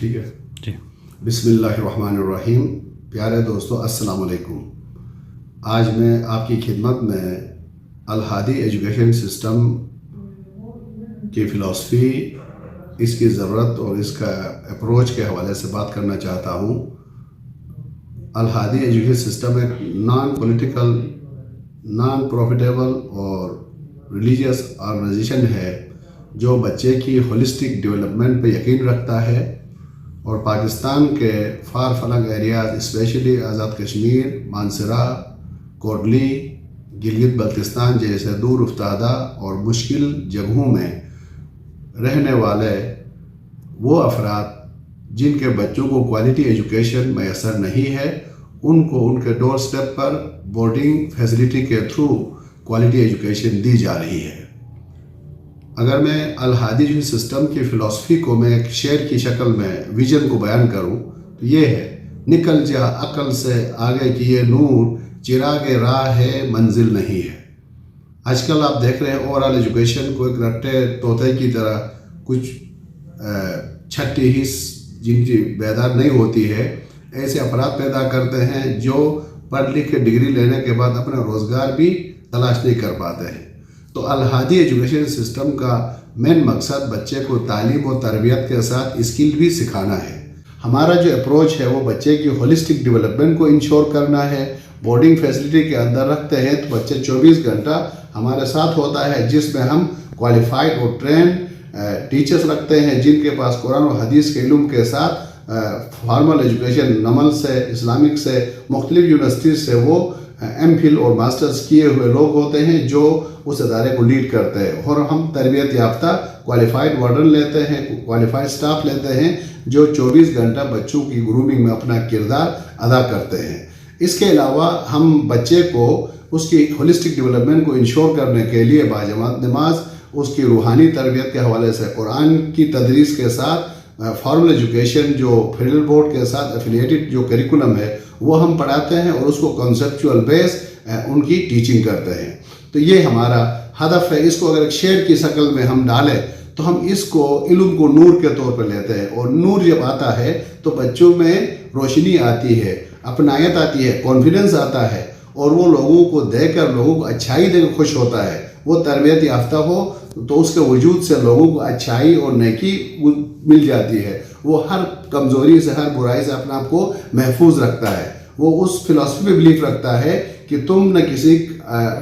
ٹھیک ہے جی. بسم اللہ الرحمن الرحیم. پیارے دوستو السلام علیکم. آج میں آپ کی خدمت میں الہادی ایجوکیشن سسٹم کی فلسفی، اس کی ضرورت اور اس کا اپروچ کے حوالے سے بات کرنا چاہتا ہوں. الہادی ایجوکیشن سسٹم ایک نان پولیٹیکل، نان پروفیٹیبل اور ریلیجیس آرگنائزیشن ہے جو بچے کی ہولسٹک ڈیولپمنٹ پہ یقین رکھتا ہے اور پاکستان کے for filling areas especially Azad Kashmir, Mansehra, Kotli, Gilgit Baltistan جیسے دور افتادہ اور مشکل جگہوں میں رہنے والے وہ افراد جن کے بچوں کو کوالٹی ایجوکیشن میسر نہیں ہے، ان کو ان کے ڈور سٹیپ پر بورڈنگ فیسلٹی کے تھرو کوالٹی ایجوکیشن دی جا رہی ہے. اگر میں الہادی جو سسٹم کی فلسفی کو میں ایک شعر کی شکل میں ویژن کو بیان کروں تو یہ ہے: نکل جا عقل سے آگے کی یہ نور، چراغ راہ ہے منزل نہیں ہے. آج کل آپ دیکھ رہے ہیں اوورآل ایجوکیشن کو ایک رٹے طوطے کی طرح کچھ چھٹی حص جن کی بیدار نہیں ہوتی ہے، ایسے افراد پیدا کرتے ہیں جو پڑھ لکھ کے ڈگری لینے کے بعد اپنا روزگار بھی تلاش نہیں کر پاتے ہیں. تو الہادی ایجوکیشن سسٹم کا مین مقصد بچے کو تعلیم و تربیت کے ساتھ اسکل بھی سکھانا ہے. ہمارا جو اپروچ ہے وہ بچے کی ہولسٹک ڈیولپمنٹ کو انشور کرنا ہے. بورڈنگ فیسلٹی کے اندر رکھتے ہیں تو بچے 24 گھنٹہ ہمارے ساتھ ہوتا ہے، جس میں ہم کوالیفائڈ اور ٹرینڈ ٹیچرز رکھتے ہیں جن کے پاس قرآن و حدیث کے علم کے ساتھ فارمل ایجوکیشن نمل سے، اسلامک سے، مختلف یونیورسٹیز سے وہ ایم فل اور ماسٹرز کیے ہوئے لوگ ہوتے ہیں جو اس ادارے کو لیڈ کرتے ہیں. اور ہم تربیت یافتہ کوالیفائڈ وارڈن لیتے ہیں، کوالیفائڈ سٹاف لیتے ہیں جو 24 گھنٹہ بچوں کی گرومنگ میں اپنا کردار ادا کرتے ہیں. اس کے علاوہ ہم بچے کو اس کی ہولسٹک ڈیولپمنٹ کو انشور کرنے کے لیے باجماعت نماز، اس کی روحانی تربیت کے حوالے سے قرآن کی تدریس کے ساتھ فارمل ایجوکیشن جو فیڈرل بورڈ کے ساتھ افیلیٹڈ جو کریکولم ہے وہ ہم پڑھاتے ہیں اور اس کو کنسیپچول بیس ان کی ٹیچنگ کرتے ہیں. تو یہ ہمارا ہدف ہے. اس کو اگر ایک شعر کی شکل میں ہم ڈالیں تو ہم اس کو علم کو نور کے طور پہ لیتے ہیں، اور نور جب آتا ہے تو بچوں میں روشنی آتی ہے، اپنائیت آتی ہے، کانفیڈنس آتا ہے، اور وہ لوگوں کو دیکھ کر لوگوں کو اچھائی دے کر خوش ہوتا ہے. وہ تربیت یافتہ ہو تو اس کے وجود سے لوگوں کو اچھائی اور نیکی مل جاتی ہے. وہ ہر کمزوری سے، ہر برائی سے اپنا آپ کو محفوظ رکھتا ہے. وہ اس فلسفی میں بلیف رکھتا ہے کہ تم نہ کسی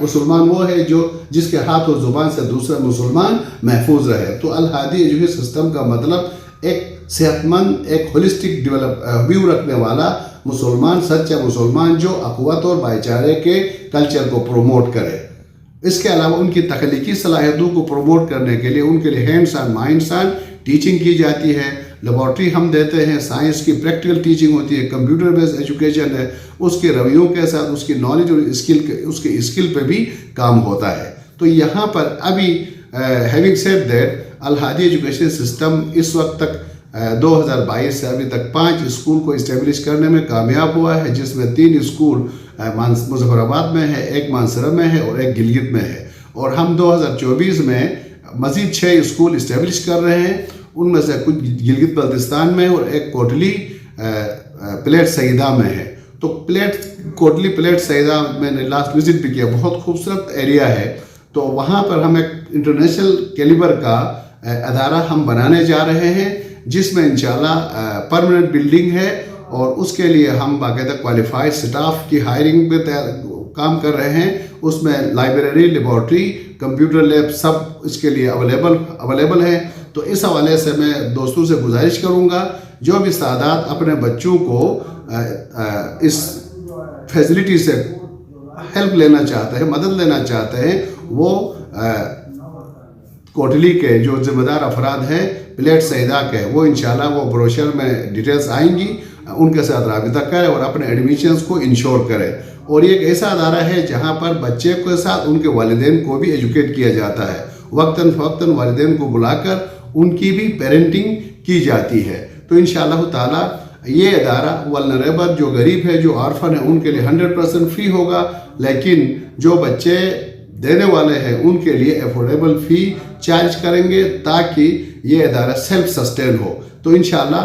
مسلمان وہ ہے جو جس کے ہاتھ اور زبان سے دوسرا مسلمان محفوظ رہے. تو الہادی ایجوکیشن سسٹم کا مطلب ایک صحت مند، ایک ہولسٹک ویو رکھنے والا مسلمان، سچا مسلمان جو اخوت اور بھائی چارے کے کلچر کو پروموٹ کرے. اس کے علاوہ ان کی تخلیقی صلاحیتوں کو پروموٹ کرنے کے لیے ان کے لیے hands on minds on teaching کی جاتی ہے. لیبارٹری ہم دیتے ہیں، سائنس کی پریکٹیکل ٹیچنگ ہوتی ہے، کمپیوٹر بیس ایجوکیشن ہے، اس کے رویوں کے ساتھ اس کی نالج اور اس کے اسکل پہ بھی کام ہوتا ہے. تو یہاں پر ابھی having said that Alhadi education system اس وقت تک 2022 سے ابھی تک 5 اسکول کو اسٹیبلش کرنے میں کامیاب ہوا ہے، جس میں 3 اسکول مظفر آباد میں ہے، ایک مانسرا میں ہے اور ایک گلگت میں ہے. اور ہم 2024 میں مزید 6 اسکول اسٹیبلش کر رہے ہیں. ان میں سے کچھ گلگت بلتستان میں اور ایک کوٹلی پلیٹ سعیدہ میں ہے. تو کوٹلی پلیٹ سعیدہ میں نے لاسٹ وزٹ بھی کیا، بہت خوبصورت ایریا ہے. تو وہاں پر ہم ایک انٹرنیشنل کیلیبر کا ادارہ ہم بنانے جا رہے ہیں، جس میں انشاءاللہ پرماننٹ بلڈنگ ہے، اور اس کے لیے ہم باقاعدہ کوالیفائڈ سٹاف کی ہائرنگ پہ کام کر رہے ہیں. اس میں لائبریری، لیبارٹری، کمپیوٹر لیب سب اس کے لیے اویلیبل ہے. تو اس حوالے سے میں دوستوں سے گزارش کروں گا جو بھی سعادات اپنے بچوں کو اس فیسلٹی سے ہیلپ لینا چاہتے ہیں، مدد لینا چاہتے ہیں، وہ کوٹلی کے جو ذمہ دار افراد ہیں پلیٹ سعیدہ کے، وہ انشاءاللہ وہ بروشر میں ڈیٹیلز آئیں گی، ان کے ساتھ رابطہ کرے اور اپنے ایڈمیشنز کو انشور کرے. اور یہ ایک ایسا ادارہ ہے جہاں پر بچے کے ساتھ ان کے والدین کو بھی ایجوکیٹ کیا جاتا ہے. وقتاً فوقتاً والدین کو بلا کر ان کی بھی پیرنٹنگ کی جاتی ہے. تو انشاءاللہ تعالیٰ یہ ادارہ ولنریبل جو غریب ہے، جو آرفن ہے، ان کے لیے 100% فری ہوگا، لیکن جو بچے دینے والے ہیں ان کے لیے افورڈیبل فی چارج کریں گے تاکہ یہ ادارہ سیلف سسٹین ہو. تو انشاءاللہ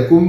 1